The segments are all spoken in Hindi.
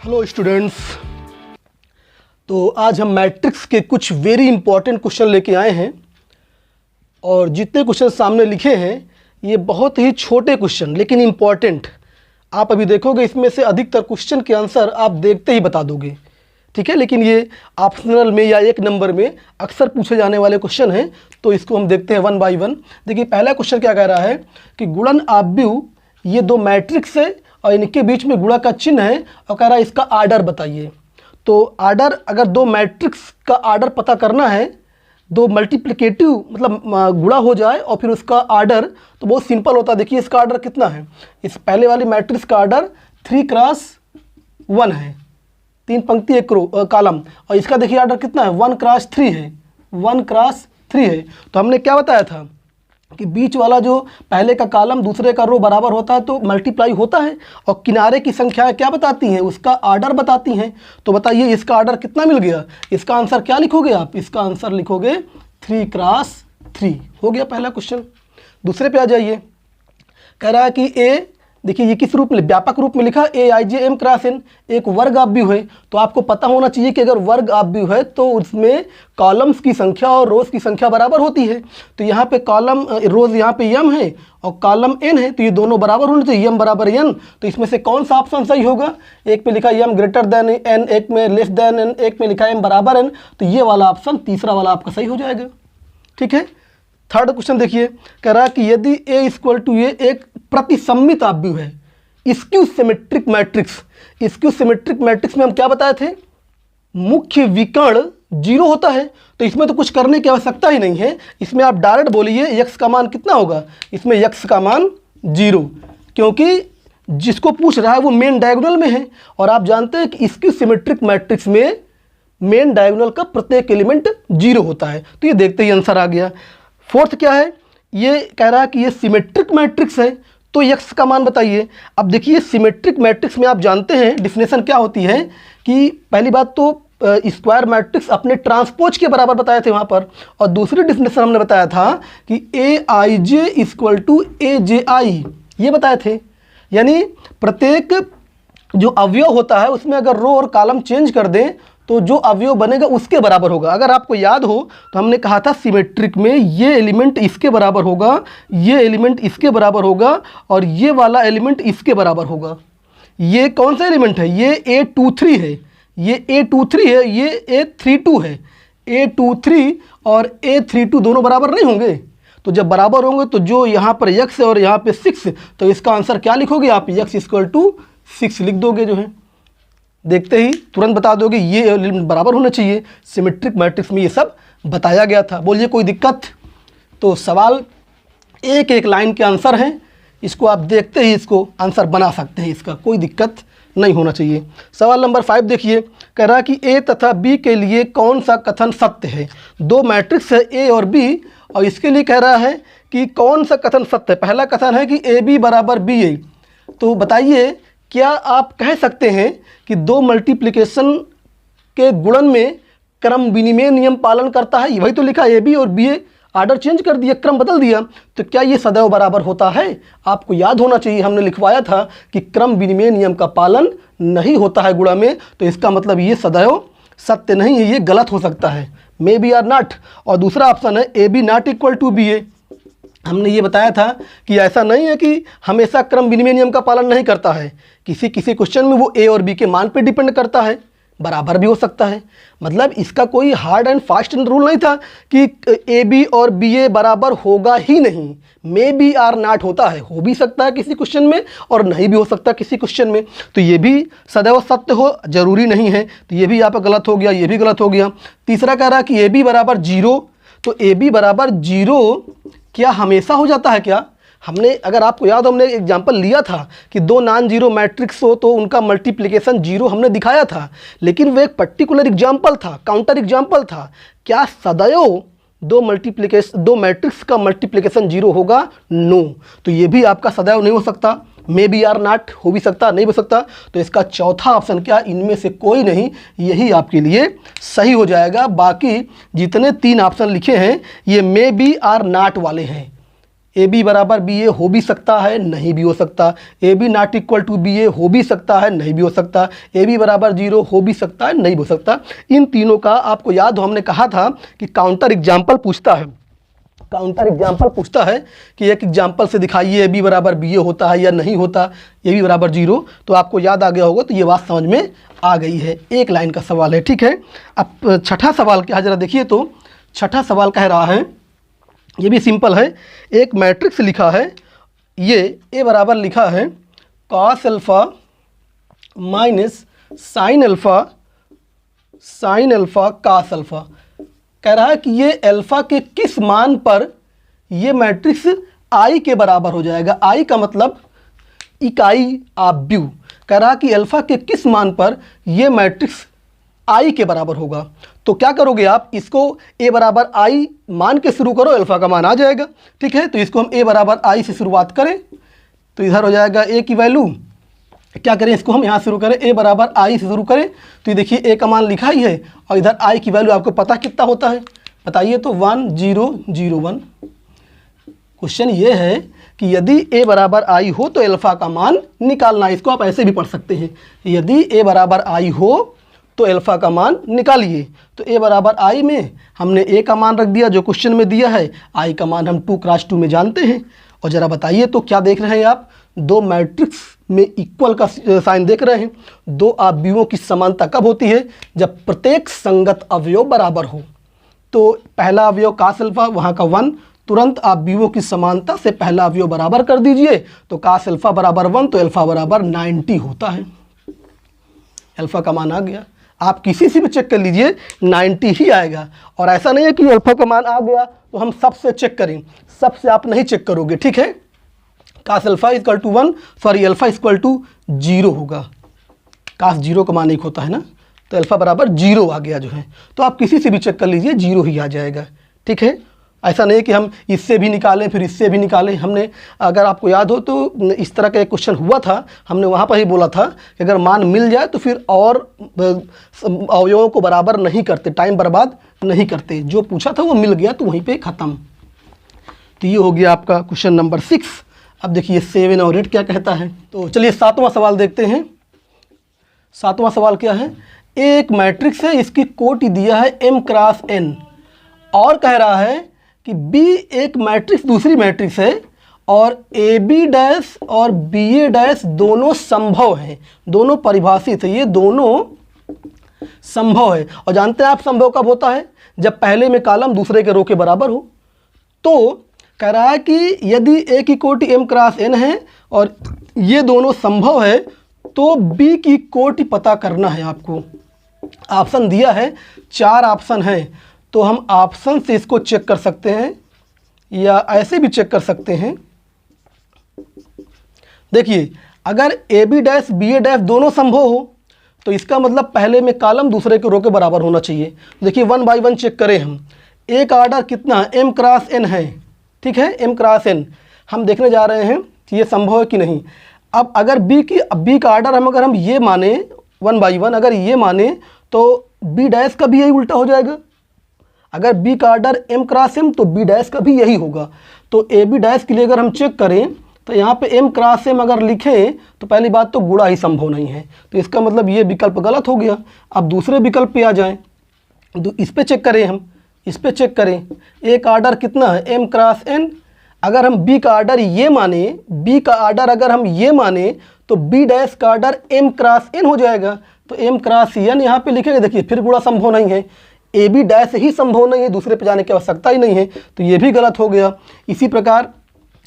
Hello students. तो आज हम मैट्रिक्स के कुछ वेरी इंपॉर्टेंट क्वेश्चन लेके आए हैं और जितने क्वेश्चन सामने लिखे हैं ये बहुत ही छोटे क्वेश्चन लेकिन इम्पॉर्टेंट। आप अभी देखोगे इसमें से अधिकतर क्वेश्चन के आंसर आप देखते ही बता दोगे, ठीक है। लेकिन ये ऑप्शनल में या एक नंबर में अक्सर पूछे जाने वाले क्वेश्चन हैं, तो इसको हम देखते हैं वन बाय वन। देखिए पहला क्वेश्चन क्या कह रहा है कि गुणन आव्यूह ये दो मैट्रिक्स है और इनके बीच में गुणा का चिन्ह है और कह रहा है इसका आर्डर बताइए। तो आर्डर, अगर दो मैट्रिक्स का आर्डर पता करना है, दो मल्टीप्लिकेटिव मतलब गुणा हो जाए और फिर उसका आर्डर, तो बहुत सिंपल होता है। देखिए इसका आर्डर कितना है, इस पहले वाली मैट्रिक्स का आर्डर 3x1 है, 3 पंक्ति 1 कॉलम, और इसका देखिए आर्डर कितना है 1x3 है, 1x3 है। तो हमने क्या बताया था कि बीच वाला जो पहले का कॉलम दूसरे का रो बराबर होता है तो मल्टीप्लाई होता है, और किनारे की संख्याएं क्या बताती हैं, उसका आर्डर बताती हैं। तो बताइए इसका आर्डर कितना मिल गया। इसका आंसर क्या लिखोगे आप, इसका आंसर लिखोगे 3x3। हो गया पहला क्वेश्चन। दूसरे पे आ जाइए। कह रहा है कि ए, देखिए ये किस रूप में, व्यापक रूप में लिखा AIJ M×N, एक वर्ग आव्यूह है। तो आपको पता होना चाहिए कि अगर वर्ग आव्यूह है तो उसमें कॉलम्स की संख्या और रोज की संख्या बराबर होती है। तो यहाँ पे कॉलम रोज यहाँ पे m है और कॉलम n है, तो ये दोनों बराबर होने चाहिए, m बराबर n। तो इसमें से कौन सा ऑप्शन सही होगा। एक पे लिखा m ग्रेटर देन n, एक में लेस देन n, एक में लिखा m बराबर n। तो ये वाला ऑप्शन, तीसरा वाला आपका सही हो जाएगा, ठीक है। थर्ड क्वेश्चन देखिए, कह रहा है कि यदि A = A एक प्रतिसम्मित आव्यूह है, skew symmetric matrix. Skew symmetric matrix में हम क्या बताए थे, मुख्य विकर्ण 0 होता है। तो इसमें तो कुछ करने की आवश्यकता ही नहीं है, इसमें आप डायरेक्ट बोलिए x का मान कितना होगा, इसमें x का मान 0, क्योंकि जिसको पूछ रहा है वो मेन डायगोनल में है। और आप जानते हैं कि स्क्यू सिमेट्रिक मैट्रिक्स में मेन डायगोनल का प्रत्येक एलिमेंट 0 होता है। तो ये देखते ही आंसर आ गया। फोर्थ क्या है, ये कह रहा है कि ये सिमेट्रिक मैट्रिक्स है, तो x का मान बताइए। अब देखिए सिमेट्रिक मैट्रिक्स में आप जानते हैं डिफिनेशन क्या होती है कि पहली बात तो स्क्वायर मैट्रिक्स अपने ट्रांसपोज के बराबर बताए थे वहाँ पर, और दूसरी डिफिनेशन हमने बताया था कि AIJ = AJI, ये बताए थे। यानी प्रत्येक जो अवयव होता है उसमें अगर रो और कॉलम चेंज कर दें तो जो अवयव बनेगा उसके बराबर होगा। अगर आपको याद हो तो हमने कहा था सिमेट्रिक में ये एलिमेंट इसके बराबर होगा, ये एलिमेंट इसके बराबर होगा और ये वाला एलिमेंट इसके बराबर होगा। ये कौन सा एलिमेंट है, ये A23 है, ये A23 है, ये A32 है। A23 और A32 दोनों बराबर नहीं होंगे, तो जब बराबर होंगे तो जो यहाँ पर x है और यहाँ पे 6, तो इसका आंसर क्या लिखोगे आप, x = 6 लिख दोगे। जो है देखते ही तुरंत बता दोगे ये एलिमेंट बराबर होना चाहिए। सिमेट्रिक मैट्रिक्स में ये सब बताया गया था। बोलिए कोई दिक्कत। तो सवाल एक एक लाइन के आंसर हैं, इसको आप देखते ही इसको आंसर बना सकते हैं, इसका कोई दिक्कत नहीं होना चाहिए। सवाल नंबर 5 देखिए, कह रहा है कि A तथा B के लिए कौन सा कथन सत्य है। दो मैट्रिक्स है A और B और इसके लिए कह रहा है कि कौन सा कथन सत्य है। पहला कथन है कि AB = BA। तो बताइए क्या आप कह सकते हैं कि दो मल्टीप्लिकेशन के गुणन में क्रम विनिमय नियम पालन करता है। वही तो लिखा AB और BA, आर्डर चेंज कर दिया, क्रम बदल दिया, तो क्या ये सदैव बराबर होता है। आपको याद होना चाहिए हमने लिखवाया था कि क्रम विनिमय नियम का पालन नहीं होता है गुणा में, तो इसका मतलब ये सदैव सत्य नहीं है, ये गलत हो सकता है, मे बी आर नॉट। और दूसरा ऑप्शन है AB ≠ BA। हमने ये बताया था कि ऐसा नहीं है कि हमेशा क्रम विनिमय नियम का पालन नहीं करता है, किसी किसी क्वेश्चन में वो A और B के मान पे डिपेंड करता है, बराबर भी हो सकता है। मतलब इसका कोई हार्ड एंड फास्ट रूल नहीं था कि AB और BA बराबर होगा ही नहीं, मे बी आर नॉट होता है, हो भी सकता है किसी क्वेश्चन में और नहीं भी हो सकता किसी क्वेश्चन में। तो ये भी सदैव सत्य हो जरूरी नहीं है, तो ये भी यहाँ पर गलत हो गया, ये भी गलत हो गया। तीसरा कह रहा है कि AB = 0, तो AB = 0 क्या हमेशा हो जाता है क्या। हमने, अगर आपको याद हो, हमने एग्जाम्पल लिया था कि दो नॉन जीरो मैट्रिक्स हो तो उनका मल्टीप्लिकेशन 0 हमने दिखाया था, लेकिन वो एक पर्टिकुलर एग्जाम्पल था, काउंटर एग्जाम्पल था। क्या सदैव दो मैट्रिक्स का मल्टीप्लिकेशन 0 होगा, नो। तो ये भी आपका सदैव नहीं हो सकता, मे बी आर नॉट, हो भी सकता नहीं हो सकता। तो इसका चौथा ऑप्शन क्या, इनमें से कोई नहीं, यही आपके लिए सही हो जाएगा। बाकी जितने 3 ऑप्शन लिखे हैं ये मे बी आर नॉट वाले हैं, ए बी बराबर बी ए हो भी सकता है, नहीं भी हो सकता। A B not equal to B A हो भी सकता है, नहीं भी हो सकता। ए बी बराबर 0 हो भी सकता है, नहीं भी हो सकता। इन तीनों का आपको याद हो, हमने कहा था कि काउंटर एग्जाम्पल पूछता है। काउंटर एग्जाम्पल पूछता है कि एक एग्जाम्पल से दिखाइए ए बी बराबर बी ए होता है या नहीं होता, ए बी बराबर 0। तो आपको याद आ गया होगा, तो ये बात समझ में आ गई है। एक लाइन का सवाल है, ठीक है। अब छठा सवाल क्या है, जरा देखिए। तो छठा सवाल कह रहा है, ये भी सिंपल है। एक मैट्रिक्स लिखा है, ये ए बराबर लिखा है cos alpha minus sine alpha cos alpha. कह रहा है कि ये अल्फ़ा के किस मान पर ये मैट्रिक्स आई के बराबर हो जाएगा। आई का मतलब इकाई आव्यूह। कह रहा है कि अल्फ़ा के किस मान पर ये मैट्रिक्स आई के बराबर होगा। तो क्या करोगे आप, इसको ए बराबर आई मान के शुरू करो, अल्फ़ा का मान आ जाएगा, ठीक है। तो इसको हम ए बराबर आई से शुरुआत करें, तो इधर हो जाएगा ए की वैल्यू। क्या करें, इसको हम यहाँ शुरू करें, ए बराबर आई से शुरू करें। तो ये देखिए ए का मान लिखा ही है, और इधर आई की वैल्यू आपको पता कितना होता है, बताइए तो 1001। क्वेश्चन ये है कि यदि ए बराबर आई हो तो अल्फ़ा का मान निकालना। इसको आप ऐसे भी पढ़ सकते हैं, यदि ए बराबर आई हो तो अल्फ़ा का मान निकालिए। तो ए बराबर आई में हमने ए का मान रख दिया जो क्वेश्चन में दिया है, आई का मान हम 2 क्रॉस 2 में जानते हैं। और ज़रा बताइए तो क्या देख रहे हैं आप, दो मैट्रिक्स में इक्वल का साइन देख रहे हैं। दो अवयवों की समानता कब होती है, जब प्रत्येक संगत अवयव बराबर हो। तो पहला अवयव कास अल्फ़ा, वहाँ का 1, तुरंत अवयवों की समानता से पहला अवयव बराबर कर दीजिए, तो कास अल्फ़ा बराबर 1, तो अल्फ़ा बराबर 90 होता है। अल्फ़ा का मान आ गया, आप किसी से भी चेक कर लीजिए 90 ही आएगा। और ऐसा नहीं है कि अल्फ़ा का मान आ गया तो हम सबसे चेक करें, सबसे आप नहीं चेक करोगे, ठीक है। Cos alpha equal to 1, sorry alpha equal to 0 होगा। कास 0 का मान 1 होता है ना, तो अल्फ़ा बराबर 0 आ गया जो है। तो आप किसी से भी चेक कर लीजिए 0 ही आ जाएगा, ठीक है। ऐसा नहीं कि हम इससे भी निकालें फिर इससे भी निकालें। हमने, अगर आपको याद हो तो इस तरह का एक क्वेश्चन हुआ था, हमने वहाँ पर ही बोला था कि अगर मान मिल जाए तो फिर और अवयवों को बराबर नहीं करते, टाइम बर्बाद नहीं करते। जो पूछा था वो मिल गया तो वहीं पे ख़त्म। तो ये हो गया आपका क्वेश्चन नंबर 6। अब देखिए 7 और 8 क्या कहता है। तो चलिए 7वां सवाल देखते हैं। 7वां सवाल क्या है, एक मैट्रिक्स है, इसकी कोटि दिया है m क्रॉस n, और कह रहा है कि B एक मैट्रिक्स दूसरी मैट्रिक्स है और AB डैश और BA डैश दोनों संभव हैं, दोनों परिभाषित है, ये दोनों संभव है। और जानते हैं आप संभव कब होता है, जब पहले में कॉलम दूसरे के रो के बराबर हो। तो कह रहा है कि यदि A की कोटि m क्रॉस n है और ये दोनों संभव है तो B की कोटि पता करना है आपको। ऑप्शन दिया है, 4 ऑप्शन है, तो हम ऑप्शन से इसको चेक कर सकते हैं या ऐसे भी चेक कर सकते हैं। देखिए अगर AB डैश BA डैश दोनों संभव हो तो इसका मतलब पहले में कॉलम दूसरे के रो के बराबर होना चाहिए। देखिए 1 बाय 1 चेक करें हम। A का ऑर्डर कितना है, m क्रॉस n है, ठीक है, m क्रॉस n हम देखने जा रहे हैं कि ये संभव है कि नहीं। अब अगर B का ऑर्डर अगर हम ये माने 1 बाई 1, अगर ये माने तो B डैश का भी यही उल्टा हो जाएगा। अगर B का ऑर्डर m क्रॉस m तो B डैश का भी यही होगा। तो AB डैश के लिए अगर हम चेक करें तो यहाँ पे m क्रॉस m अगर लिखें तो पहली बात तो गुणा ही संभव नहीं है, तो इसका मतलब ये विकल्प गलत हो गया। अब दूसरे विकल्प पे आ जाएं, इस पे चेक करें, हम इस पे चेक करें। A का ऑर्डर कितना है, m क्रॉस n, अगर हम B का ऑर्डर ये माने, B का ऑर्डर अगर हम ये माने तो B डैश का ऑर्डर m क्रॉस n हो जाएगा। तो m क्रॉस n यहाँ पे लिखेंगे, देखिए फिर गुणा संभव नहीं है, AB डैश ही संभव नहीं है, दूसरे पे जाने की आवश्यकता ही नहीं है, तो ये भी गलत हो गया। इसी प्रकार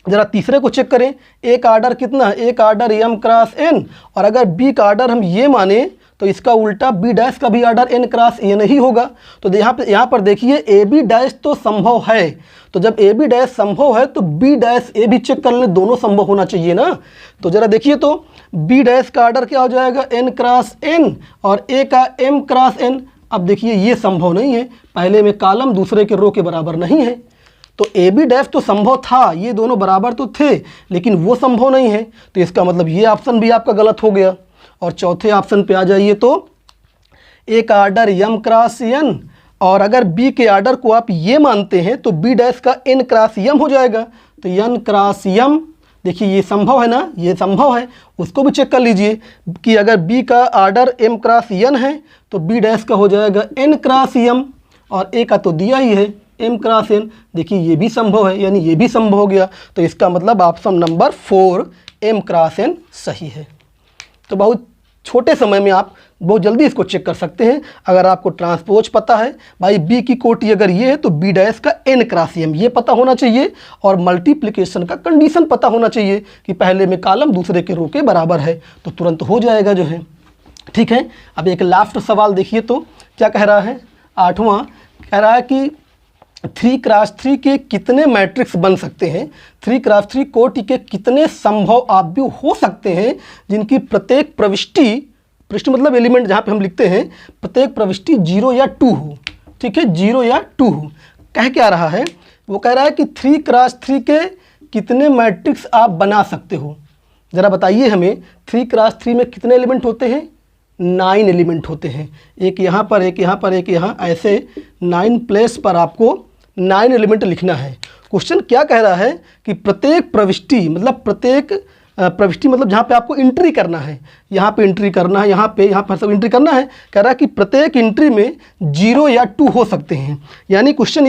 जरा तीसरे को चेक करें, A का ऑर्डर कितना है, A का ऑर्डर m क्रॉस n, और अगर B का ऑर्डर हम ये माने तो इसका उल्टा B डैश का भी ऑर्डर n क्रॉस n ही होगा। तो यहाँ पर देखिए AB डैश तो संभव है, तो जब AB डैश संभव है तो B डैश A भी चेक कर लें, दोनों संभव होना चाहिए ना। तो ज़रा देखिए तो B डैश का ऑर्डर क्या हो जाएगा, n क्रॉस n, और A का m क्रॉस n। अब देखिए ये संभव नहीं है, पहले में कॉलम दूसरे के रो के बराबर नहीं है। तो AB डैश तो संभव था, ये दोनों बराबर तो थे, लेकिन वो संभव नहीं है, तो इसका मतलब ये ऑप्शन भी आपका गलत हो गया। और चौथे ऑप्शन पे आ जाइए तो A का ऑर्डर m क्रॉस n, और अगर B के ऑर्डर को आप ये मानते हैं तो B डैश का n क्रॉस m हो जाएगा। तो तो n क्रॉस m, देखिए ये संभव है ना, ये संभव है, उसको भी चेक कर लीजिए कि अगर b का आर्डर m क्रॉस n है तो b डैश का हो जाएगा n क्रॉस m, और a का तो दिया ही है m क्रॉस n, देखिए ये भी संभव है, यानी ये भी संभव हो गया। तो इसका मतलब option number 4 m cross n सही है। तो बहुत छोटे समय में आप बहुत जल्दी इसको चेक कर सकते हैं। अगर आपको ट्रांसपोज पता है, भाई b की कोटि अगर ये है तो b डैश का n क्रॉस m ये पता होना चाहिए, और मल्टीप्लिकेशन का कंडीशन पता होना चाहिए कि पहले में कॉलम दूसरे के रो के बराबर है, तो तुरंत हो जाएगा जो है। ठीक है, अब एक लास्ट सवाल देखिए तो क्या कह रहा है, 8वां कह रहा है कि 3 क्रॉस 3 के कितने मैट्रिक्स बन सकते हैं, 3 क्रॉस 3 कोटि के कितने संभव आव्यूह हो सकते हैं जिनकी प्रत्येक प्रविष्टि, पृष्ठ मतलब एलिमेंट जहाँ पे हम लिखते हैं, प्रत्येक प्रविष्टि 0 या 2 हो। ठीक है, 0 या 2 हो। कह क्या रहा है, वो कह रहा है कि 3 क्रॉस 3 के कितने मैट्रिक्स आप बना सकते हो, ज़रा बताइए हमें। 3 क्रॉस 3 में कितने एलिमेंट होते हैं, 9 एलिमेंट होते हैं, एक यहाँ पर, एक यहाँ पर, एक यहाँ, ऐसे 9 प्लेस पर आपको 9 एलिमेंट लिखना है। क्वेश्चन क्या कह रहा है कि प्रत्येक प्रविष्टि मतलब प्रत्येक प्रविष्टि मतलब जहाँ पे आपको एंट्री करना है, यहाँ पे एंट्री करना है, यहाँ पर सब एंट्री करना है। कह रहा है कि प्रत्येक एंट्री में 0 या 2 हो सकते हैं। यानी क्वेश्चन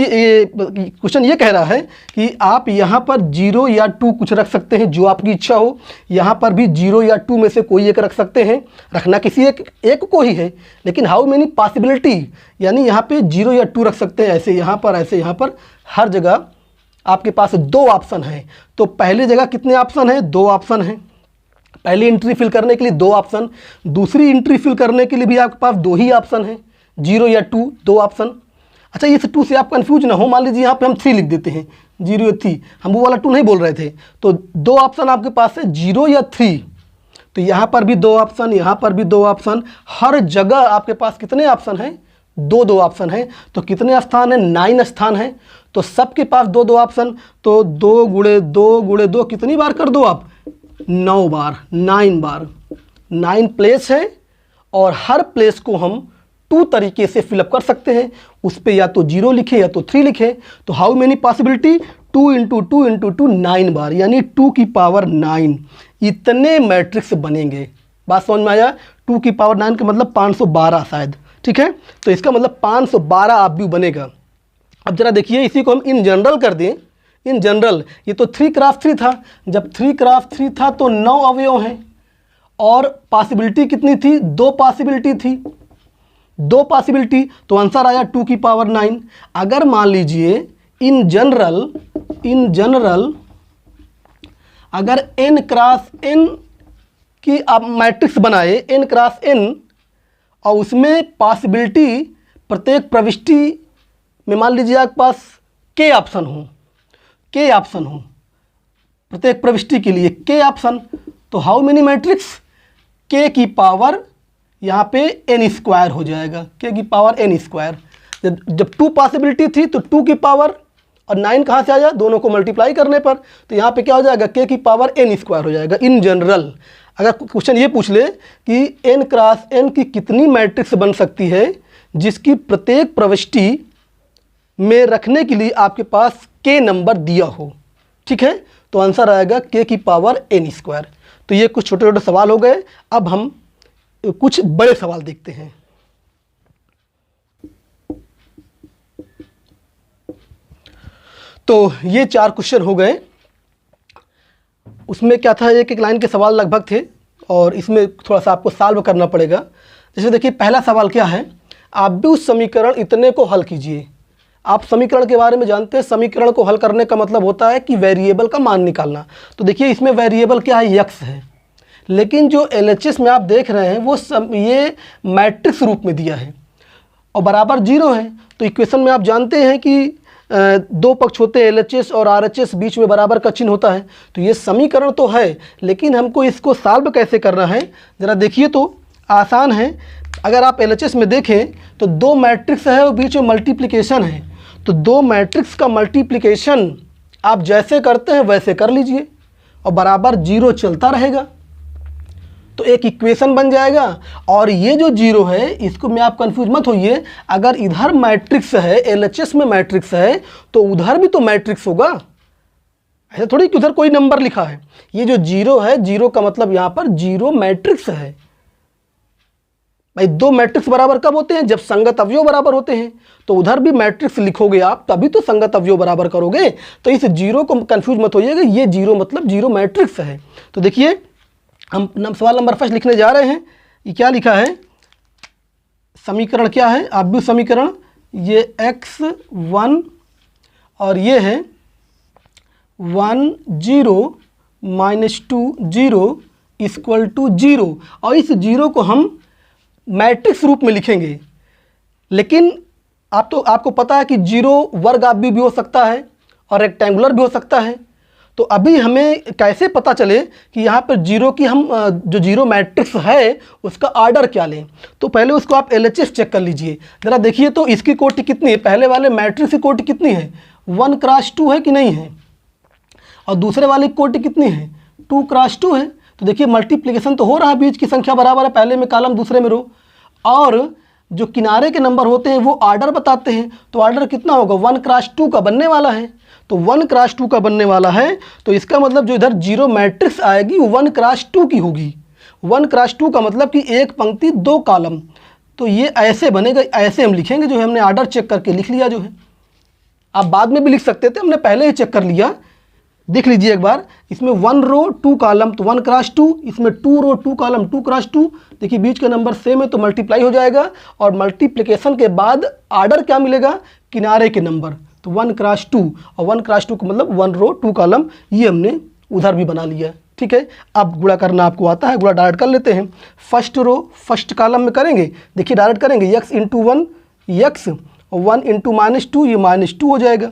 ये कह रहा है कि आप यहाँ पर 0 या 2 कुछ रख सकते हैं, जो आपकी इच्छा हो। यहाँ पर भी 0 या 2 में से कोई एक रख सकते हैं, रखना किसी एक को ही है, लेकिन हाउ मेनी पॉसिबिलिटी, यानी यहाँ पे 0 या 2 रख सकते हैं, ऐसे यहाँ पर, ऐसे यहाँ पर, हर जगह आपके पास 2 ऑप्शन हैं। तो पहली जगह कितने ऑप्शन हैं, 2 ऑप्शन हैं। पहली एंट्री फिल करने के लिए 2 ऑप्शन, दूसरी एंट्री फिल करने के लिए भी आपके पास 2 ही ऑप्शन हैं, 0 या 2, 2 ऑप्शन। अच्छा, इस 2 से आप कंफ्यूज ना हो, मान लीजिए यहाँ पे हम 3 लिख देते हैं, 0 या 3, हम वो वाला 2 नहीं बोल रहे थे। तो 2 ऑप्शन आपके पास है, 0 या 3। तो यहाँ पर भी 2 ऑप्शन, यहाँ पर भी 2 ऑप्शन, हर जगह आपके पास कितने ऑप्शन हैं, 2 ऑप्शन है। तो कितने स्थान है, 9 स्थान है। तो सबके पास 2 ऑप्शन, तो 2 गुणे 2 गुणे 2 कितनी बार कर दो आप, 9 बार, 9 बार, 9 प्लेस है, और हर प्लेस को हम 2 तरीके से फिलअप कर सकते हैं। उस पर या तो 0 लिखे या तो 3 लिखे। तो how many possibility, 2 into 2 into 2, 9 बार, यानी 2 की पावर 9 इतने मैट्रिक्स बनेंगे। बात समझ में आया, 2 की पावर 9 का मतलब 512 शायद। ठीक है, तो इसका मतलब 512 आव्यूह बनेगा। अब जरा देखिए, इसी को हम इन जनरल कर दें, इन जनरल, ये तो 3 क्रॉस 3 था, जब 3 क्रॉस 3 था तो 9 अवयव हैं, और पॉसिबिलिटी कितनी थी, 2 पॉसिबिलिटी थी, 2 पॉसिबिलिटी, तो आंसर आया 2 की पावर 9। अगर मान लीजिए इन जनरल अगर n क्रॉस n की आप मैट्रिक्स बनाए, n क्रॉस n, और उसमें पॉसिबिलिटी प्रत्येक प्रविष्टि में मान लीजिए आपके पास k ऑप्शन हो, प्रत्येक प्रविष्टि के लिए k ऑप्शन, तो हाउ मेनी मैट्रिक्स, k की पावर यहाँ पे n स्क्वायर हो जाएगा, k की पावर n स्क्वायर। जब 2 पॉसिबिलिटी थी तो 2 की पावर, और 9 कहाँ से आया, दोनों को मल्टीप्लाई करने पर, तो यहाँ पे क्या हो जाएगा, k की पावर n स्क्वायर हो जाएगा। इन जनरल अगर क्वेश्चन ये पूछ ले कि n क्रॉस n की कितनी मैट्रिक्स बन सकती है जिसकी प्रत्येक प्रविष्टि में रखने के लिए आपके पास k नंबर दिया हो, ठीक है, तो आंसर आएगा k की पावर n स्क्वायर। तो ये कुछ छोटे छोटे सवाल हो गए। अब हम कुछ बड़े सवाल देखते हैं। तो ये 4 क्वेश्चन हो गए। उसमें क्या था, एक एक लाइन के सवाल लगभग थे, और इसमें थोड़ा सा आपको सॉल्व करना पड़ेगा। जैसे देखिए, पहला सवाल क्या है, आव्यूह समीकरण इतने को हल कीजिए। आप समीकरण के बारे में जानते हैं, समीकरण को हल करने का मतलब होता है कि वेरिएबल का मान निकालना। तो देखिए, इसमें वेरिएबल क्या है, x है, लेकिन जो LHS में आप देख रहे हैं वो ये मैट्रिक्स रूप में दिया है और बराबर 0 है। तो इक्वेशन में आप जानते हैं कि 2 पक्ष होते हैं, LHS और RHS, बीच में बराबर का चिन्ह होता है। तो ये समीकरण तो है, लेकिन हमको इसको सॉल्व कैसे करना है, ज़रा देखिए। तो आसान है। अगर आप LHS में देखें तो 2 मैट्रिक्स है और बीच में मल्टीप्लिकेशन है। तो 2 मैट्रिक्स का मल्टीप्लिकेशन आप जैसे करते हैं वैसे कर लीजिए, और बराबर 0 चलता रहेगा, तो एक इक्वेशन बन जाएगा। और ये जो 0 है, इसको में आप कंफ्यूज मत होइए, अगर इधर मैट्रिक्स है, LHS में मैट्रिक्स है, तो उधर भी तो मैट्रिक्स होगा। ऐसा थोड़ी कि उधर कोई नंबर लिखा है। ये जो जीरो है, जीरो का मतलब यहाँ पर जीरो मैट्रिक्स है। भाई दो मैट्रिक्स बराबर कब होते हैं? जब संगत अवयव बराबर होते हैं। तो उधर भी मैट्रिक्स लिखोगे आप तभी तो संगत अवयव बराबर करोगे। तो इस जीरो को कंफ्यूज मत होइएगा, ये जीरो मतलब जीरो मैट्रिक्स है। तो देखिए हम सवाल नंबर फर्स्ट लिखने जा रहे हैं। ये क्या लिखा है? समीकरण क्या है? आव्यूह समीकरण। ये x1 और ये है 1 0 -2 0 = 0। और इस जीरो को हम मैट्रिक्स रूप में लिखेंगे। लेकिन आपको पता है कि जीरो वर्ग आव्यूह भी हो सकता है और रेक्टेंगुलर भी हो सकता है। तो अभी हमें कैसे पता चले कि यहाँ पर जीरो की हम जो जीरो मैट्रिक्स है उसका ऑर्डर क्या लें? तो पहले उसको आप LHS चेक कर लीजिए। ज़रा देखिए तो इसकी कोटि कितनी है? पहले वाले मैट्रिक्स की कोटि कितनी है? 1 × 2 है कि नहीं है? और दूसरे वाले की कोटि कितनी है? 2 × 2 है। तो देखिए मल्टीप्लिकेशन तो हो रहा है, बीच की संख्या बराबर है, पहले में कॉलम दूसरे में रो। और जो किनारे के नंबर होते हैं वो ऑर्डर बताते हैं। तो ऑर्डर कितना होगा? 1 × 2 का बनने वाला है। तो 1 × 2 का बनने वाला है, तो इसका मतलब जो इधर जीरो मैट्रिक्स आएगी वो 1 × 2 की होगी। 1 × 2 का मतलब कि एक पंक्ति दो कॉलम। तो ये ऐसे बनेगा, ऐसे हम लिखेंगे। जो है हमने ऑर्डर चेक करके लिख लिया। जो है आप बाद में भी लिख सकते थे, हमने पहले ही चेक कर लिया। देख लीजिए एक बार, इसमें 1 रो 2 कॉलम तो 1 × 2, इसमें 2 रो 2 कॉलम 2 × 2। देखिए बीच का नंबर सेम है तो मल्टीप्लाई हो जाएगा। और मल्टीप्लिकेशन के बाद ऑर्डर क्या मिलेगा? किनारे के नंबर। तो 1 × 2 और 1 × 2 का मतलब 1 रो 2 कॉलम, ये हमने उधर भी बना लिया। ठीक है, अब गुणा करना आपको आता है, गुणा डायरेक्ट कर लेते हैं। फर्स्ट रो फर्स्ट कॉलम में करेंगे। देखिए डायरेक्ट करेंगे, x × 1 x और 1 × -2, ये -2 हो जाएगा।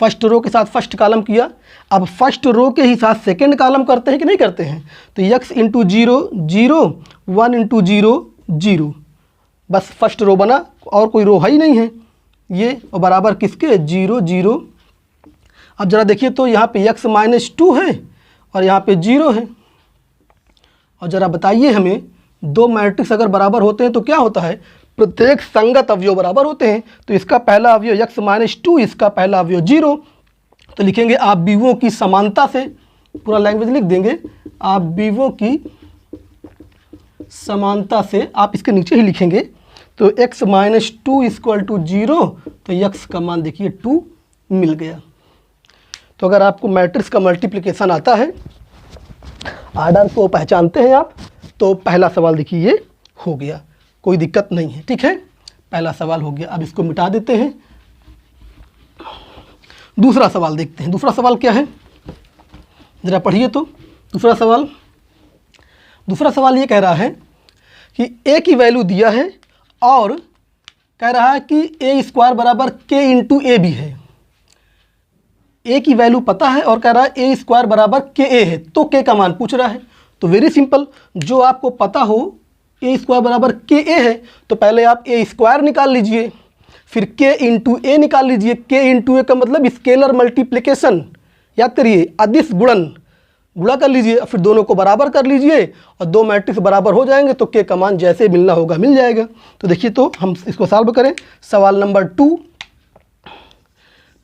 फर्स्ट रो के साथ फर्स्ट कॉलम किया। अब फर्स्ट रो के ही साथ सेकंड कॉलम करते हैं कि नहीं करते हैं? तो x × 0 0 1 × 0 0, बस फर्स्ट रो बना, और कोई रो है ही नहीं है ये। और बराबर किसके? 0 0। अब ज़रा देखिए तो यहाँ पे x -2 है और यहाँ पे 0 है। और ज़रा बताइए हमें, दो मैट्रिक्स अगर बराबर होते हैं तो क्या होता है? प्रत्येक संगत अवयव बराबर होते हैं। तो इसका पहला अवयव x -2, इसका पहला अवयव 0। तो लिखेंगे आव्यूहों की समानता से, पूरा लैंग्वेज लिख देंगे, आव्यूहों की समानता से। आप इसके नीचे ही लिखेंगे। तो x -2 = 0, तो x का मान देखिए 2 मिल गया। तो अगर आपको मैट्रिक्स का मल्टीप्लिकेशन आता है, ऑर्डर को पहचानते हैं आप, तो पहला सवाल देखिए ये हो गया, कोई दिक्कत नहीं है। ठीक है, पहला सवाल हो गया। अब इसको मिटा देते हैं। दूसरा सवाल देखते हैं। दूसरा सवाल क्या है? ज़रा पढ़िए तो दूसरा सवाल ये कह रहा है कि a की वैल्यू दिया है और कह रहा है कि a² = k × a भी है। a की वैल्यू पता है और कह रहा है a² = ka है, तो k का मान पूछ रहा है। तो वेरी सिंपल, जो आपको पता हो a² = ka है, तो पहले आप a² निकाल लीजिए, फिर k × a निकाल लीजिए। k × a का मतलब स्केलर मल्टीप्लिकेशन, याद करिए, अदिश गुणन, गुणा कर लीजिए, फिर दोनों को बराबर कर लीजिए और दो मैट्रिक्स बराबर हो जाएंगे तो k का मान जैसे मिलना होगा मिल जाएगा। तो देखिए तो हम इसको सॉल्व करें। सवाल नंबर 2,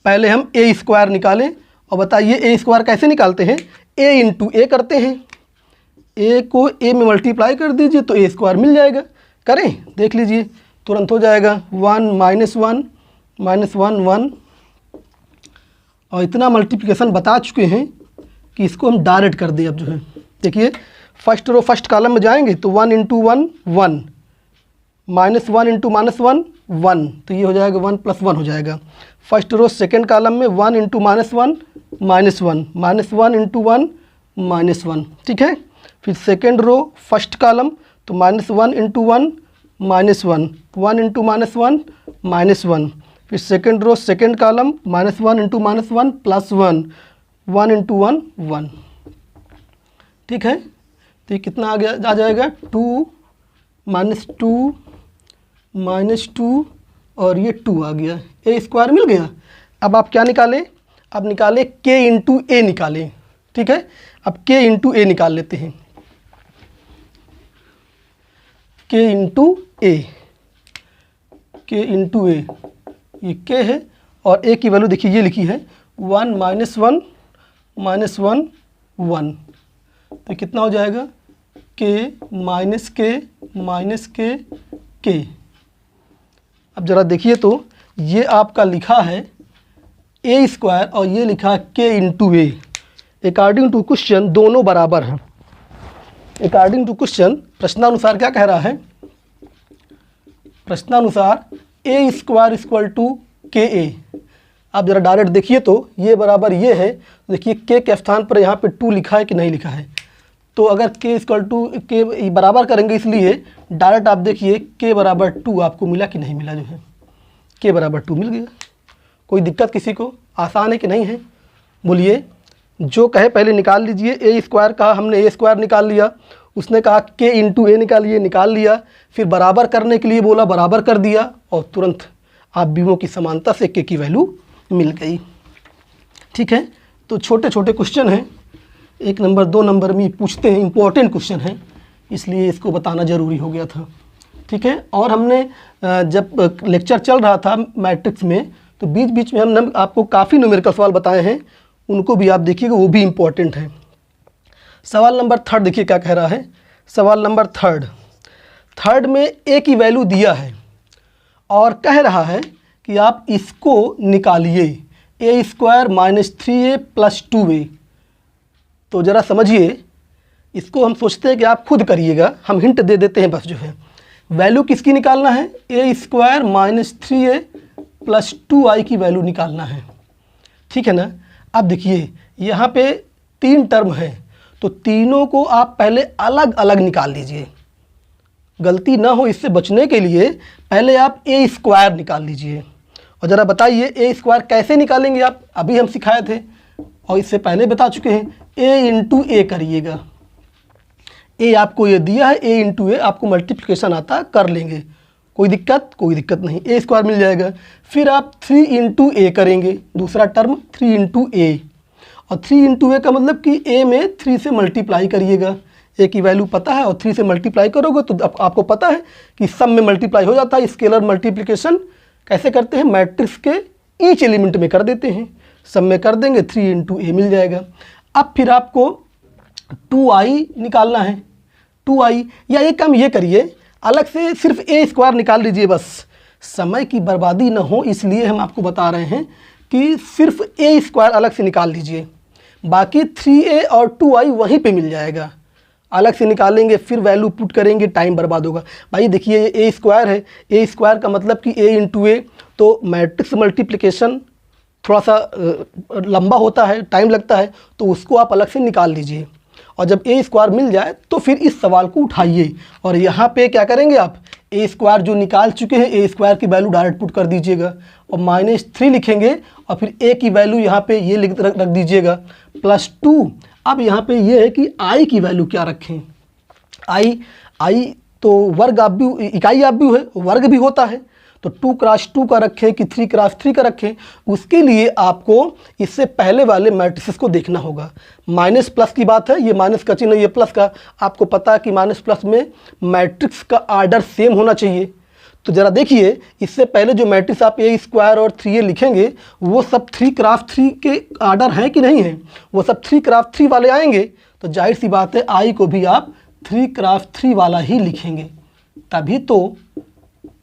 पहले हम a² निकालें और बताइए a² कैसे निकालते हैं? a × a करते हैं। a को a में मल्टीप्लाई कर दीजिए तो a² मिल जाएगा। करें, देख लीजिए, तुरंत हो जाएगा। 1 -1 -1 1, और इतना मल्टीप्लिकेशन बता चुके हैं कि इसको हम डायरेक्ट कर दें। अब जो है देखिए, फर्स्ट रो फर्स्ट कॉलम में जाएंगे तो 1 × 1 1, -1 × -1 1, तो ये हो जाएगा 1 + 1 हो जाएगा। फर्स्ट रो सेकंड कॉलम में 1 × -1 -1 -1 × 1 -1, ठीक है। फिर सेकंड रो फर्स्ट कॉलम तो -1 × 1 -1 1 × -1 -1, फिर सेकंड रो सेकंड कॉलम -1 × -1 +1 1 × 1 1, ठीक है। तो ये कितना आ जाएगा 2 -2 और ये 2 आ गया, a² मिल गया। अब आप क्या निकालें? अब निकालें k × a निकालें, ठीक है। अब k × a निकाल लेते हैं। k × a, ये k है और a की वैल्यू देखिए ये लिखी है 1 -1 -1 1, तो कितना हो जाएगा k -k अब ज़रा देखिए तो ये आपका लिखा है a² और ये लिखा है k × a। According to question दोनों बराबर हैं। अकॉर्डिंग टू क्वेश्चन प्रश्नानुसार क्या कह रहा है? प्रश्नानुसार a² = ka। आप ज़रा डायरेक्ट देखिए तो ये बराबर ये है। देखिए k के स्थान पर यहाँ पे 2 लिखा है कि नहीं लिखा है। तो अगर k = k बराबर करेंगे, इसलिए डायरेक्ट आप देखिए k = 2 आपको मिला कि नहीं मिला? जो है k = 2 मिल गया। कोई दिक्कत किसी को? आसान है कि नहीं है? बोलिए। जो कहे पहले निकाल लीजिए। a² कहा हमने, a² निकाल लिया। उसने कहा k × a निकालिए, निकाल लिया। फिर बराबर करने के लिए बोला, बराबर कर दिया और तुरंत आप बीमों की समानता से k की वैल्यू मिल गई। ठीक है, तो छोटे छोटे क्वेश्चन हैं, 1 नंबर 2 नंबर में पूछते हैं, इंपॉर्टेंट क्वेश्चन हैं, इसलिए इसको बताना ज़रूरी हो गया था। ठीक है, और हमने जब लेक्चर चल रहा था मैट्रिक्स में, तो बीच बीच में हमने आपको काफ़ी न्यूमेरिकल सवाल बताए हैं, उनको भी आप देखिएगा, वो भी इम्पोर्टेंट है। सवाल नंबर 3 देखिए क्या कह रहा है। सवाल नंबर 3 में a की वैल्यू दिया है और कह रहा है कि आप इसको निकालिए, a² - 3a + 2a। तो ज़रा समझिए, इसको हम सोचते हैं कि आप खुद करिएगा, हम हिंट दे देते हैं बस। जो है वैल्यू किसकी निकालना है? a² - 3a + 2i की वैल्यू निकालना है। ठीक है ना? अब देखिए यहाँ पे 3 टर्म है, तो तीनों को आप पहले अलग अलग निकाल लीजिए। गलती ना हो इससे बचने के लिए पहले आप a² निकाल लीजिए। और ज़रा बताइए a² कैसे निकालेंगे आप? अभी हम सिखाए थे और इससे पहले बता चुके हैं। a × a करिएगा। a आपको ये दिया है, a × a आपको मल्टीप्लिकेशन आता, कर लेंगे, कोई दिक्कत? कोई दिक्कत नहीं, a² मिल जाएगा। फिर आप 3 × a करेंगे, दूसरा टर्म 3 × a, और 3 × a का मतलब कि a में 3 से मल्टीप्लाई करिएगा। a की वैल्यू पता है और 3 से मल्टीप्लाई करोगे तो आपको पता है कि सब में मल्टीप्लाई हो जाता है। स्केलर मल्टीप्लिकेशन कैसे करते हैं? मैट्रिक्स के ईच एलिमेंट में कर देते हैं, सब में कर देंगे, 3 × a मिल जाएगा। अब फिर आपको 2i निकालना है, 2i, या एक काम ये करिए, अलग से सिर्फ a² निकाल लीजिए, बस समय की बर्बादी ना हो इसलिए हम आपको बता रहे हैं कि सिर्फ a² अलग से निकाल लीजिए, बाकी 3a और 2i वहीं पे मिल जाएगा। अलग से निकालेंगे फिर वैल्यू पुट करेंगे, टाइम बर्बाद होगा। भाई देखिए ये a² है, a² का मतलब कि a × a, तो मैट्रिक्स मल्टीप्लिकेशन थोड़ा सा लंबा होता है, टाइम लगता है, तो उसको आप अलग से निकाल लीजिए। और जब a² मिल जाए तो फिर इस सवाल को उठाइए और यहाँ पे क्या करेंगे आप? a² जो निकाल चुके हैं, a² की वैल्यू डायरेक्ट पुट कर दीजिएगा और -3 लिखेंगे और फिर a की वैल्यू यहाँ पे ये रख दीजिएगा +2। अब यहाँ पे ये है कि i की वैल्यू क्या रखें? i तो वर्ग आप भी, इकाई आप भी है, वर्ग भी होता है, तो 2 × 2 का रखें कि 3 × 3 का रखें? उसके लिए आपको इससे पहले वाले मैट्रिसेस को देखना होगा। माइनस प्लस की बात है, ये माइनस का चिन्ह, ये प्लस का। आपको पता है कि माइनस प्लस में मैट्रिक्स का आर्डर सेम होना चाहिए। तो ज़रा देखिए, इससे पहले जो मैट्रिक्स आप a² और 3a लिखेंगे वो सब 3 × 3 के आर्डर हैं कि नहीं है? वो सब 3 × 3 वाले आएंगे, तो जाहिर सी बात है i को भी आप 3 × 3 वाला ही लिखेंगे, तभी तो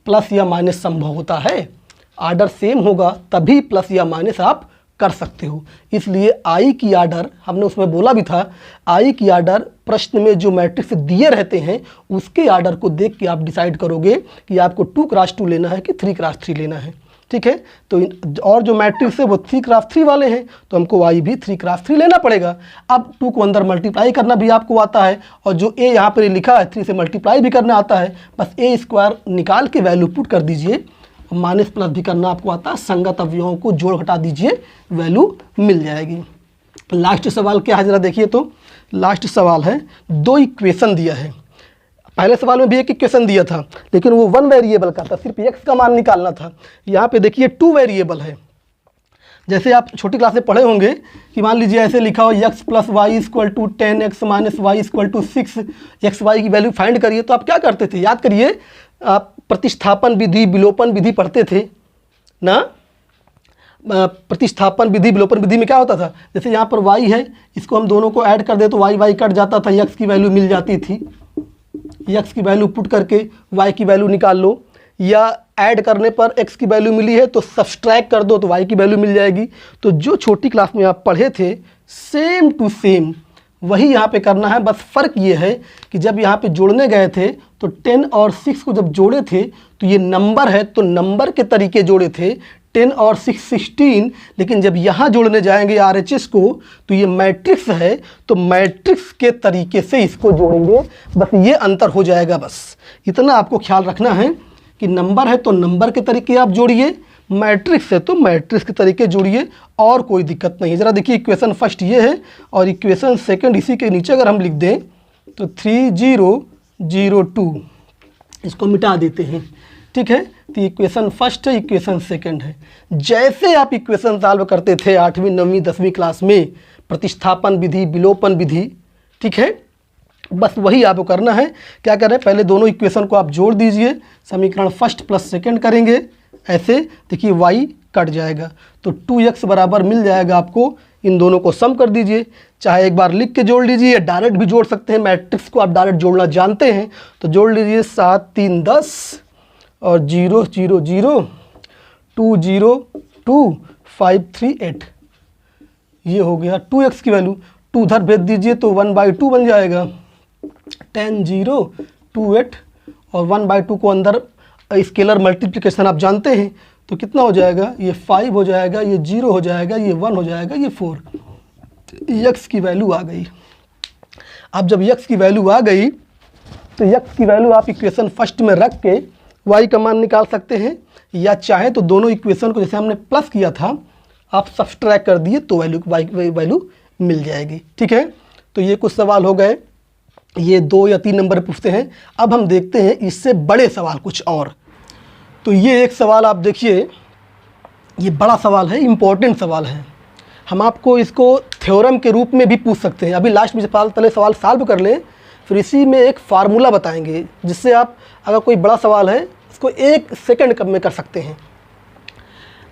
प्लस या माइनस संभव होता है। आर्डर सेम होगा तभी प्लस या माइनस आप कर सकते हो। इसलिए आई की आर्डर, हमने उसमें बोला भी था, आई की आर्डर प्रश्न में जो मैट्रिक्स दिए रहते हैं उसके आर्डर को देख के आप डिसाइड करोगे कि आपको 2 × 2 लेना है कि 3 × 3 लेना है। ठीक है, तो और जो मैट्रिक्स है वो 3 × 3 वाले हैं, तो हमको आई भी 3 × 3 लेना पड़ेगा। अब 2 को अंदर मल्टीप्लाई करना भी आपको आता है, और जो a यहाँ पर लिखा है 3 से मल्टीप्लाई भी करना आता है। बस a² निकाल के वैल्यू पुट कर दीजिए, माइनस प्लस भी करना आपको आता है, संगत अवयवों को जोड़ घटा दीजिए, वैल्यू मिल जाएगी। लास्ट सवाल क्या है ज़रा देखिए तो। लास्ट सवाल है, 2 इक्वेशन दिया है। पहले सवाल में भी एक इक्वेशन दिया था, लेकिन वो 1 वेरिएबल का था, सिर्फ x का मान निकालना था। यहाँ पे देखिए 2 वेरिएबल है। जैसे आप छोटी क्लास में पढ़े होंगे कि मान लीजिए ऐसे लिखा हो x + y = 10x - y = 6, x y की वैल्यू फाइंड करिए। तो आप क्या करते थे? याद करिए, आप प्रतिस्थापन विधि, विलोपन विधि पढ़ते थे ना। प्रतिस्थापन विधि विलोपन विधि में क्या होता था, जैसे यहाँ पर y है, इसको हम दोनों को ऐड कर दे तो y कट जाता था, x की वैल्यू मिल जाती थी। x की वैल्यू पुट करके y की वैल्यू निकाल लो, या ऐड करने पर x की वैल्यू मिली है तो सब्सट्रैक्ट कर दो तो y की वैल्यू मिल जाएगी। तो जो छोटी क्लास में आप पढ़े थे सेम टू सेम वही यहाँ पे करना है। बस फ़र्क ये है कि जब यहाँ पे जोड़ने गए थे तो 10 और 6 को जब जोड़े थे तो ये नंबर है तो नंबर के तरीके जोड़े थे, 10 और 6 16, लेकिन जब यहाँ जोड़ने जाएंगे RHS को तो ये मैट्रिक्स है तो मैट्रिक्स के तरीके से इसको जोड़ेंगे। बस ये अंतर हो जाएगा, बस इतना आपको ख्याल रखना है कि नंबर है तो नंबर के तरीके आप जोड़िए, मैट्रिक्स है तो मैट्रिक्स के तरीके जोड़िए, और कोई दिक्कत नहीं है। ज़रा देखिए इक्वेशन फर्स्ट ये है और इक्वेशन सेकंड इसी के नीचे अगर हम लिख दें तो 3002 इसको मिटा देते हैं, ठीक है। तो इक्वेशन फर्स्ट है, इक्वेशन सेकंड है। जैसे आप इक्वेशन सॉल्व करते थे 8वीं 9वीं 10वीं क्लास में, प्रतिस्थापन विधि विलोपन विधि, ठीक है, बस वही आपको करना है। क्या करें, पहले दोनों इक्वेशन को आप जोड़ दीजिए, समीकरण फर्स्ट प्लस सेकंड करेंगे, ऐसे देखिए y कट जाएगा तो 2x बराबर मिल जाएगा आपको। इन दोनों को सम कर दीजिए, चाहे एक बार लिख के जोड़ लीजिए या डायरेक्ट भी जोड़ सकते हैं, मैट्रिक्स को आप डायरेक्ट जोड़ना जानते हैं तो जोड़ लीजिए। 7 3 10 और 0 0 0 2 0 2 5 3 8, ये हो गया 2x की वैल्यू। 2 उधर भेज दीजिए तो 1/2 बन जाएगा। 10 0 2 8 और 1/2 को अंदर स्केलर मल्टीप्लिकेशन आप जानते हैं तो कितना हो जाएगा, ये 5 हो जाएगा, ये 0 हो जाएगा, ये 1 हो जाएगा, ये 4। x की वैल्यू आ गई। अब जब x की वैल्यू आ गई तो x की वैल्यू आप इक्वेशन फर्स्ट में रख के y का मान निकाल सकते हैं, या चाहे तो दोनों इक्वेशन को जैसे हमने प्लस किया था आप सब्सट्रैक्ट कर दिए तो वैल्यू मिल जाएगी, ठीक है। तो ये कुछ सवाल हो गए, ये 2 या 3 नंबर पूछते हैं। अब हम देखते हैं इससे बड़े सवाल कुछ और। तो ये एक सवाल आप देखिए, ये बड़ा सवाल है, इम्पोर्टेंट सवाल है। हम आपको इसको थ्योरम के रूप में भी पूछ सकते हैं। अभी लास्ट में पहले सवाल सॉल्व कर लें, फिर इसी में एक फार्मूला बताएंगे जिससे आप अगर कोई बड़ा सवाल है इसको 1 सेकंड में कर सकते हैं।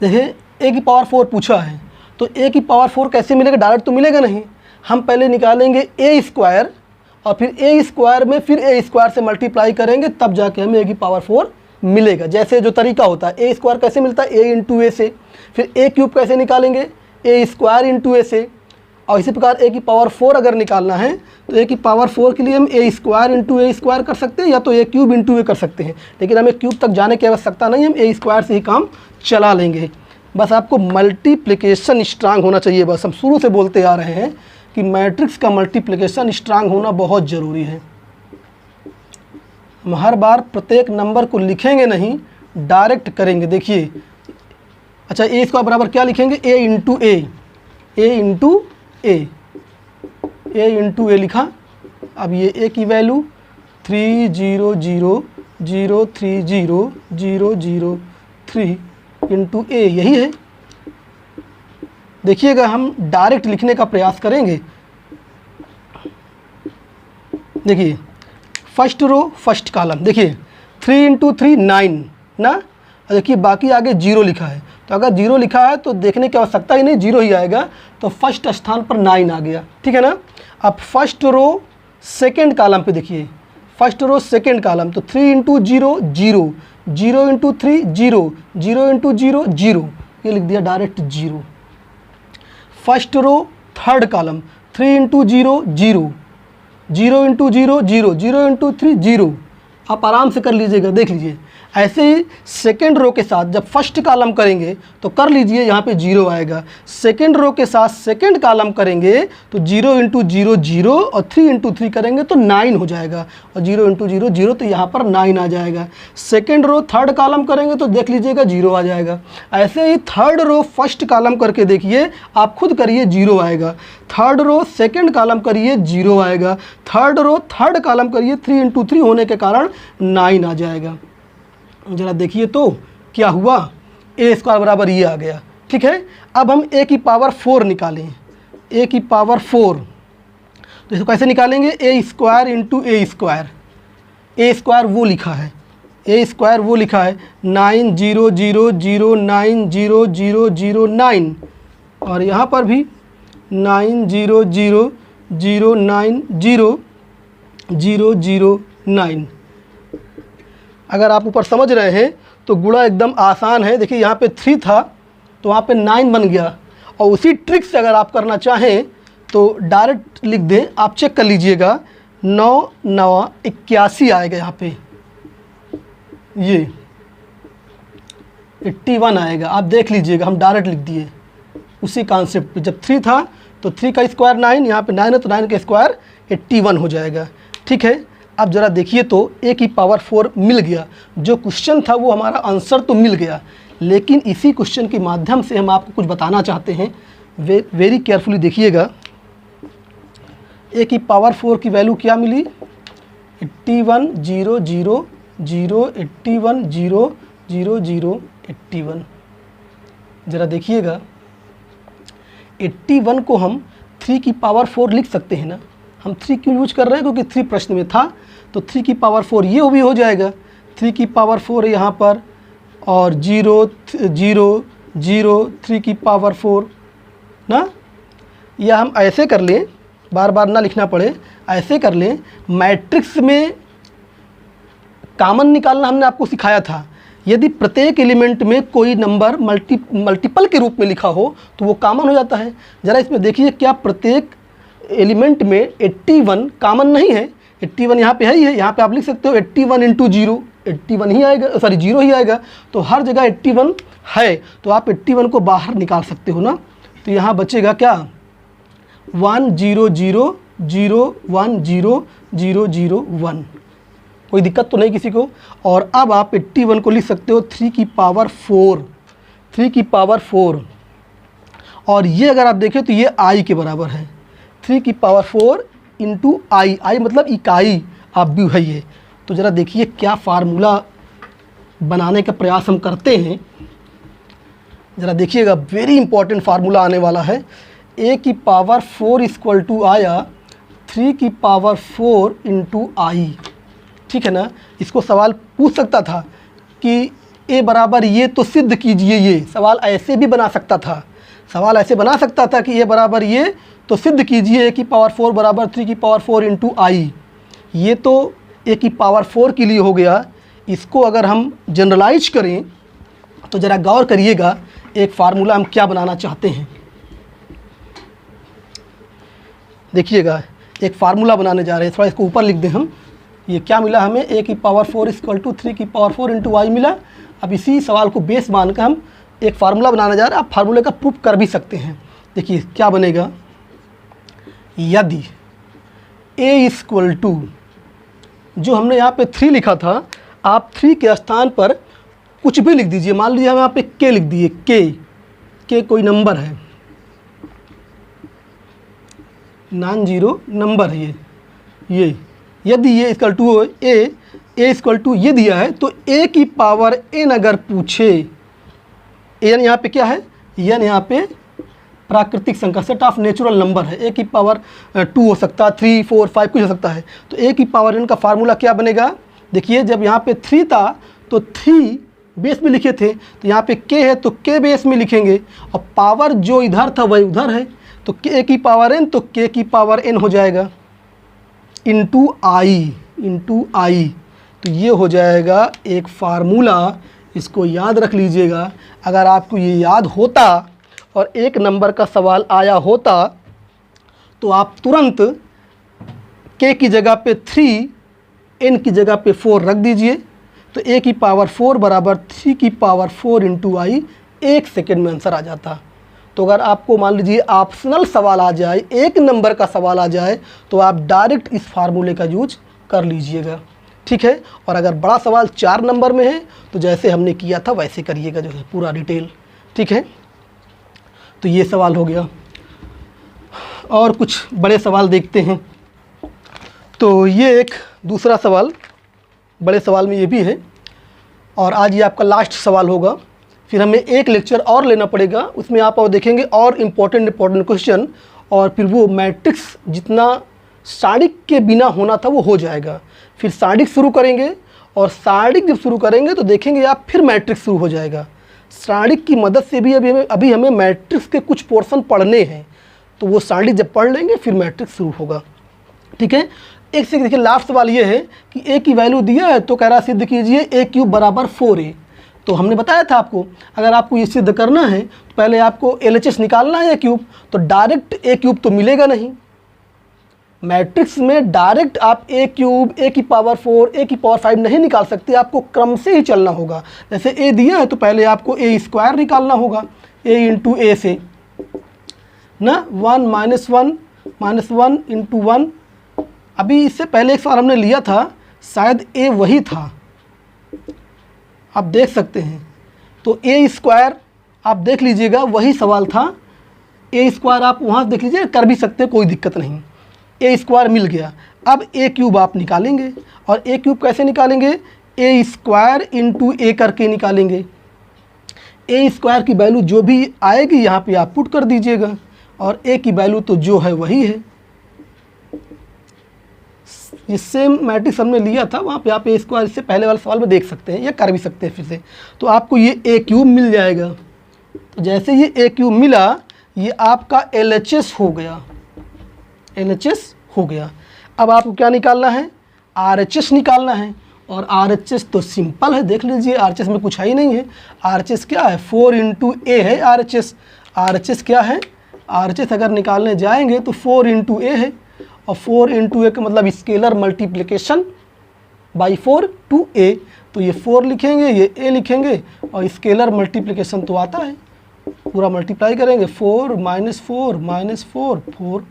देखिए a की पावर 4 पूछा है तो a की पावर 4 कैसे मिलेगा, डायरेक्ट तो मिलेगा नहीं। हम पहले निकालेंगे a स्क्वायर और फिर a स्क्वायर में फिर a स्क्वायर से मल्टीप्लाई करेंगे तब जाके हमें a की पावर 4 मिलेगा। जैसे जो तरीका होता है, a स्क्वायर कैसे मिलता है, a इंटू ए से, फिर a क्यूब कैसे निकालेंगे, a स्क्वायर इंटू ए से, और इसी प्रकार a की पावर 4 अगर निकालना है तो a की पावर 4 के लिए हम a square into A square कर सकते हैं या तो a क्यूब इंटू ए कर सकते हैं, लेकिन हमें क्यूब तक जाने की आवश्यकता नहीं, हम a स्क्वायर से ही काम चला लेंगे। बस आपको मल्टीप्लिकेशन स्ट्रांग होना चाहिए। बस हम शुरू से बोलते आ रहे हैं कि मैट्रिक्स का मल्टीप्लिकेशन स्ट्रांग होना बहुत ज़रूरी है। हम हर बार प्रत्येक नंबर को लिखेंगे नहीं, डायरेक्ट करेंगे। देखिए अच्छा, ए स्क्वायर बराबर क्या लिखेंगे, a into A, a into A, a into A लिखा। अब ये a की वैल्यू 3 0 0 0 3 0 0 0 3 इंटू ए, यही है। देखिएगा हम डायरेक्ट लिखने का प्रयास करेंगे। देखिए फर्स्ट रो फर्स्ट कॉलम, देखिए 3 इंटू 3 9 ना, देखिए बाकी आगे 0 लिखा है तो अगर 0 लिखा है तो देखने की आवश्यकता ही नहीं, 0 ही आएगा तो फर्स्ट स्थान पर 9 आ गया, ठीक है ना। अब फर्स्ट रो सेकेंड कॉलम पे देखिए, फर्स्ट रो सेकेंड कॉलम तो 3 इंटू 0 0 0 इंटू 3 0 0 इंटू 0 0, ये लिख दिया direct 0। First row third column 3 into 0 0 0 into 0 0 0 into 3 0, आप आराम से कर लीजिएगा, देख लीजिए। ऐसे ही सेकेंड रो के साथ जब फर्स्ट कॉलम करेंगे तो कर लीजिए, यहाँ पे 0 आएगा। सेकेंड रो के साथ सेकेंड कॉलम करेंगे तो 0 इंटू 0 0 और 3 इंटू 3 करेंगे तो 9 हो जाएगा, और 0 इंटू 0 0 तो यहाँ पर 9 आ जाएगा। सेकेंड रो थर्ड कॉलम करेंगे तो देख लीजिएगा 0 आ जाएगा। ऐसे ही थर्ड रो फर्स्ट कॉलम करके देखिए, आप खुद करिए 0 आएगा। थर्ड रो सेकेंड कॉलम करिए 0 आएगा। थर्ड रो थर्ड कॉलम करिए 3 इंटू 3 होने के कारण 9 आ जाएगा। ज़रा देखिए तो क्या हुआ, a स्क्वायर बराबर ये आ गया, ठीक है। अब हम a की पावर 4 निकालें, a की पावर 4 तो इसको कैसे निकालेंगे, a square into A square. a square वो लिखा है, ए स्क्वायर वो लिखा है 900090009 और यहाँ पर भी 900090009। अगर आप ऊपर समझ रहे हैं तो गुणा एकदम आसान है। देखिए यहाँ पे 3 था तो वहाँ पे 9 बन गया। और उसी ट्रिक से अगर आप करना चाहें तो डायरेक्ट लिख दें। आप चेक कर लीजिएगा 9 9 81 आएगा, यहाँ पे ये 81 आएगा। आप देख लीजिएगा, हम डायरेक्ट लिख दिए उसी कॉन्सेप्ट पे। जब 3 था तो 3 का स्क्वायर 9, यहाँ पे 9 है तो 9 का स्क्वायर 81 हो जाएगा। ठीक है, अब ज़रा देखिए तो a की पावर 4 मिल गया। जो क्वेश्चन था वो हमारा आंसर तो मिल गया, लेकिन इसी क्वेश्चन के माध्यम से हम आपको कुछ बताना चाहते हैं। वेरी केयरफुली देखिएगा। a की पावर 4 की वैल्यू क्या मिली? 8100810081। ज़रा देखिएगा, 81 को हम 3 की पावर 4 लिख सकते हैं ना। हम 3 क्यों यूज कर रहे हैं? क्योंकि 3 प्रश्न में था, तो 3 की पावर 4 ये भी हो जाएगा। 3 की पावर 4 है यहाँ पर, और 0 0 0 3 की पावर 4 ना। या हम ऐसे कर लें, बार बार ना लिखना पड़े, ऐसे कर लें। मैट्रिक्स में कॉमन निकालना हमने आपको सिखाया था। यदि प्रत्येक एलिमेंट में कोई नंबर मल्टीपल के रूप में लिखा हो तो वो कॉमन हो जाता है। ज़रा इसमें देखिए, क्या प्रत्येक एलिमेंट में 81 कॉमन नहीं है? 81 यहाँ पे है ही है। यहाँ पे आप लिख सकते हो 81 इंटू 0, 81 ही आएगा, सॉरी 0 ही आएगा। तो हर जगह 81 है, तो आप 81 को बाहर निकाल सकते हो ना। तो यहाँ बचेगा क्या? 1 0 0 0 1 0 0 0 1। कोई दिक्कत तो नहीं किसी को। और अब आप 81 को लिख सकते हो 3 की पावर 4, 3 की पावर 4। और ये अगर आप देखें तो ये i के बराबर है। 3 की पावर 4 इंटू आई, आई मतलब इकाई, आप भी है ये। तो ज़रा देखिए क्या फार्मूला बनाने का प्रयास हम करते हैं। ज़रा देखिएगा, वेरी इंपॉर्टेंट फार्मूला आने वाला है। a की पावर 4 इक्वल टू आया 3 की पावर 4 इंटू आई। ठीक है ना। इसको सवाल पूछ सकता था कि a बराबर ये तो सिद्ध कीजिए। ये सवाल ऐसे भी बना सकता था। सवाल ऐसे बना सकता था कि a बराबर ये तो सिद्ध कीजिए a की पावर 4 बराबर 3 की पावर 4 इंटू आई। ये तो a की पावर 4 के लिए हो गया। इसको अगर हम जनरलाइज करें तो ज़रा गौर करिएगा, एक फार्मूला हम क्या बनाना चाहते हैं। देखिएगा, एक फार्मूला बनाने जा रहे हैं। थोड़ा इसको ऊपर लिख दें हम। ये क्या मिला हमें? a की पावर 4 इक्वल टू 3 की पावर 4 इंटू आई मिला। अब इसी सवाल को बेस मानकर हम एक फार्मूला बनाने जा रहे हैं। आप फार्मूले का प्रूफ कर भी सकते हैं। देखिए क्या बनेगा। यदि a इक्वल टू, जो हमने यहाँ पे 3 लिखा था, आप 3 के स्थान पर कुछ भी लिख दीजिए। मान लीजिए हम यहाँ पे k लिख दिए। k कोई नंबर है, नॉन जीरो नंबर है ये। यदि ये equal to a equal to ये दिया है, तो a की पावर n अगर पूछे, n यहाँ पे क्या है? n यहाँ पे प्राकृतिक संख्या, सेट ऑफ नेचुरल नंबर है। a की पावर 2 हो सकता है, 3 4 5 कुछ हो सकता है। तो a की पावर n का फार्मूला क्या बनेगा? देखिए, जब यहाँ पे 3 था तो 3 बेस में लिखे थे, तो यहाँ पे k है तो k बेस में लिखेंगे, और पावर जो इधर था वही उधर है। तो k की पावर n, तो k की पावर n हो जाएगा इंटू आई। तो ये हो जाएगा एक फार्मूला। इसको याद रख लीजिएगा। अगर आपको ये याद होता और एक नंबर का सवाल आया होता तो आप तुरंत k की जगह पे 3, n की जगह पे 4 रख दीजिए। तो a की पावर 4 बराबर 3 की पावर 4 इंटू आई, 1 सेकेंड में आंसर आ जाता। तो अगर आपको मान लीजिए ऑप्शनल सवाल आ जाए, एक नंबर का सवाल आ जाए, तो आप डायरेक्ट इस फार्मूले का यूज कर लीजिएगा। ठीक है। और अगर बड़ा सवाल 4 नंबर में है तो जैसे हमने किया था वैसे करिएगा, जो है पूरा डिटेल। ठीक है। तो ये सवाल हो गया। और कुछ बड़े सवाल देखते हैं। तो ये एक दूसरा सवाल, बड़े सवाल में ये भी है, और आज ये आपका लास्ट सवाल होगा। फिर हमें एक लेक्चर और लेना पड़ेगा, उसमें आप और देखेंगे और इम्पोर्टेंट क्वेश्चन, और फिर वो मैट्रिक्स जितना सारिक के बिना होना था वो हो जाएगा। फिर सारिक शुरू करेंगे और सारणिक जब शुरू करेंगे तो देखेंगे आप फिर मैट्रिक्स शुरू हो जाएगा। सारणिक की मदद से भी अभी हमें मैट्रिक्स के कुछ पोर्शन पढ़ने हैं, तो वो सारणिक जब पढ़ लेंगे फिर मैट्रिक्स शुरू होगा। ठीक है, एक से देखिए लास्ट सवाल ये है कि a की वैल्यू दिया है तो कह रहा सिद्ध कीजिए a³ बराबर 4a। तो हमने बताया था आपको, अगर आपको ये सिद्ध करना है तो पहले आपको LHS निकालना है a³, तो डायरेक्ट a³ तो मिलेगा नहीं। मैट्रिक्स में डायरेक्ट आप a³ a⁴ a⁴ नहीं निकाल सकते, आपको क्रम से ही चलना होगा। जैसे a दिया है तो पहले आपको a² निकालना होगा, a इंटू a से ना 1 -1 -1 इंटू 1। अभी इससे पहले एक सवाल हमने लिया था, शायद a वही था, आप देख सकते हैं। तो a² आप देख लीजिएगा, वही सवाल था। a² आप वहाँ देख लीजिए, कर भी सकते हैं, कोई दिक्कत नहीं। a² मिल गया। अब a³ आप निकालेंगे, और a³ कैसे निकालेंगे, a² इंटू a करके निकालेंगे। a² की वैल्यू जो भी आएगी यहाँ पे आप पुट कर दीजिएगा, और a की वैल्यू तो जो है वही है। ये सेम मैट्रिक्स हमने लिया था, वहाँ पे आप a² इससे पहले वाले सवाल में देख सकते हैं या कर भी सकते हैं फिर से। तो आपको ये a³ मिल जाएगा। तो जैसे ये a³ मिला, ये आपका LHS हो गया, LHS हो गया। अब आपको क्या निकालना है, RHS निकालना है। और RHS तो सिंपल है, देख लीजिए, RHS में कुछ है ही नहीं है। RHS क्या है, 4 इंटू a है RHS। RHS क्या है, RHS अगर निकालने जाएंगे तो 4 इंटू a है, और 4 इंटू a का मतलब scalar multiplication by 4 to a। तो ये 4 लिखेंगे, ये a लिखेंगे, और स्केलर मल्टीप्लिकेशन तो आता है, पूरा मल्टीप्लाई करेंगे, 4 -4 -4 4,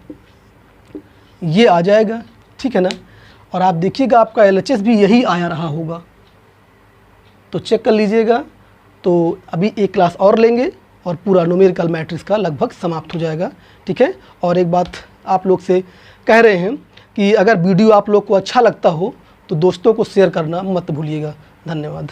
ये आ जाएगा। ठीक है ना। और आप देखिएगा आपका LHS भी यही आया रहा होगा, तो चेक कर लीजिएगा। तो अभी एक क्लास और लेंगे और पूरा न्यूमेरिकल मैट्रिक्स का लगभग समाप्त हो जाएगा। ठीक है। और एक बात आप लोग से कह रहे हैं कि अगर वीडियो आप लोग को अच्छा लगता हो तो दोस्तों को शेयर करना मत भूलिएगा। धन्यवाद।